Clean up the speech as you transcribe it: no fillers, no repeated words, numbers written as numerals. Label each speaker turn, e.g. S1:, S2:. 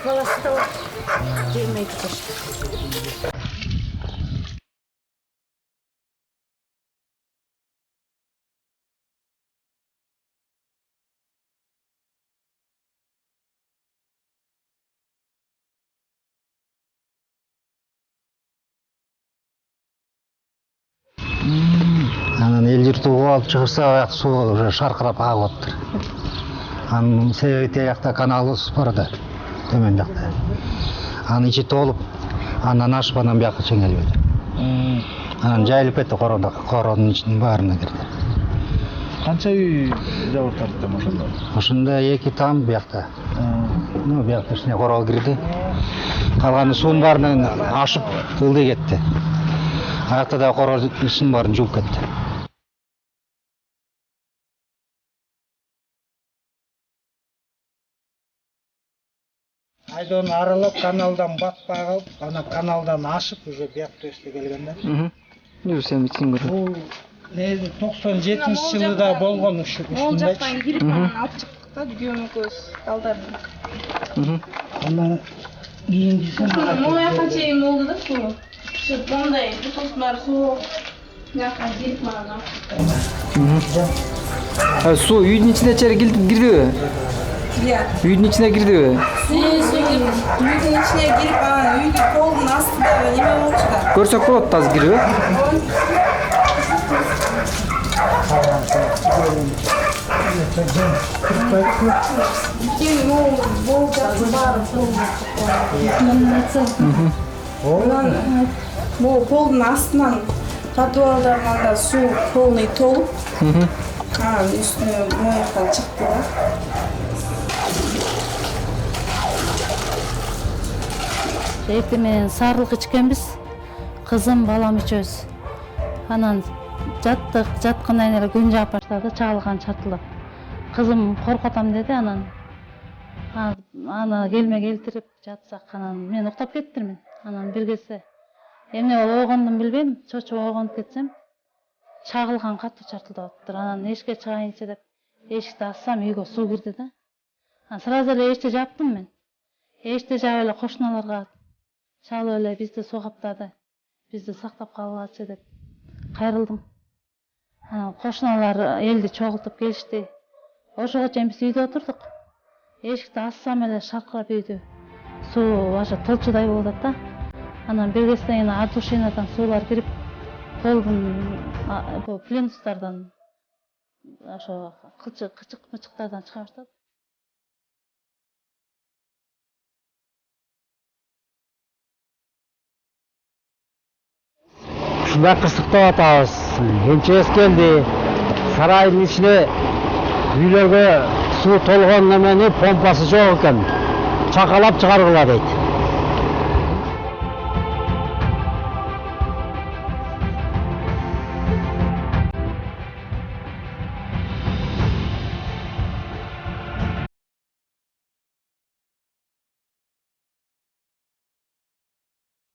S1: Balası da var. Yemeği tutuştu.
S2: Анан эл журту алып чыгырса аяк суу уже шаркырап агып атыптыр. Анын себеби тиякта канал бар да, төмөн жакта. Анын ичи толуп, андан ашып анан бияка чеңелбейт. Анан жайылып кетти коронун ичинин баарына кирди.
S3: Канча үй жабыр тартты ошондо?
S2: Ошондо 2 там биякта. Ну, биякта ичине короо кирди. Калганы суунун баарынан ашып ылдый кетти. Аякта да короо ичинин баарын жууп кетти.
S4: Айдону аралап каналдан батпай калып, анан каналдан ашып уже биякта өстө келген да.
S3: Сен ичиң көрөт.
S4: Бул 97-жылда болгон ушул.
S5: Ол жактан кирип анан алып чыктык да, күйөөмүкөбүз балдарын.
S4: Анан кийинкисин
S5: Могу жакка чейин болду да суу. Мындай бутулдун баары суу. Жакка кирип анан алып.
S3: Суу үйдүн ичине чейин кирдиби?
S5: Иә.
S3: Үйдүн ичине кирдиби?
S5: Үйдүн ичине кирип анан үйдүн полдун астында неме болчу да.
S3: Көрсөк болот да азыр кириби?
S5: Бул полдун астынан подвалдарынан да суу полный толуп, анан үстүнө мояктан чыкты да.
S6: Эки менен сарылык ичкенбиз, кызым балам үчөөбүз. Анан жаткандан эле күн жаап баштады, чагылган чатылып. Кызым коркотам деди, анан аны келме келтирип жатсак, анан мен уктап кеттирмин. Анан бир кезде эмне ойгондум билбейм, чочуп ойгонуп кетсем, чагылган катуу чатылдап атыптыр. Анан эшикке чыгайынчы деп эшикти ачсам үйгө суу кирди да. Сразу эле эшикти жаптым мен. Эшикти жаап эле кошуналарга чалып эле бизди суу каптады, бизди сактап калгылачы деп кайрылдым. Анан кошуналар элди чогултуп келишти. Ошого чейин биз үйдө отурдук. Эшикти ачсам эле шаркырап үйдү суу ошо толчудай болуп атат да. Анан бир кезден кийин от суулар кирип, полдун бул плинтустардан ошо кычык-мычыктардан чыга баштады.
S2: Ушундай кырсыктап атабыз. Энчебиз келди. Сарайдын ичине үйлөргө суу толгон немени помпасы жок экен. Чакалап чыгаргыла дейт.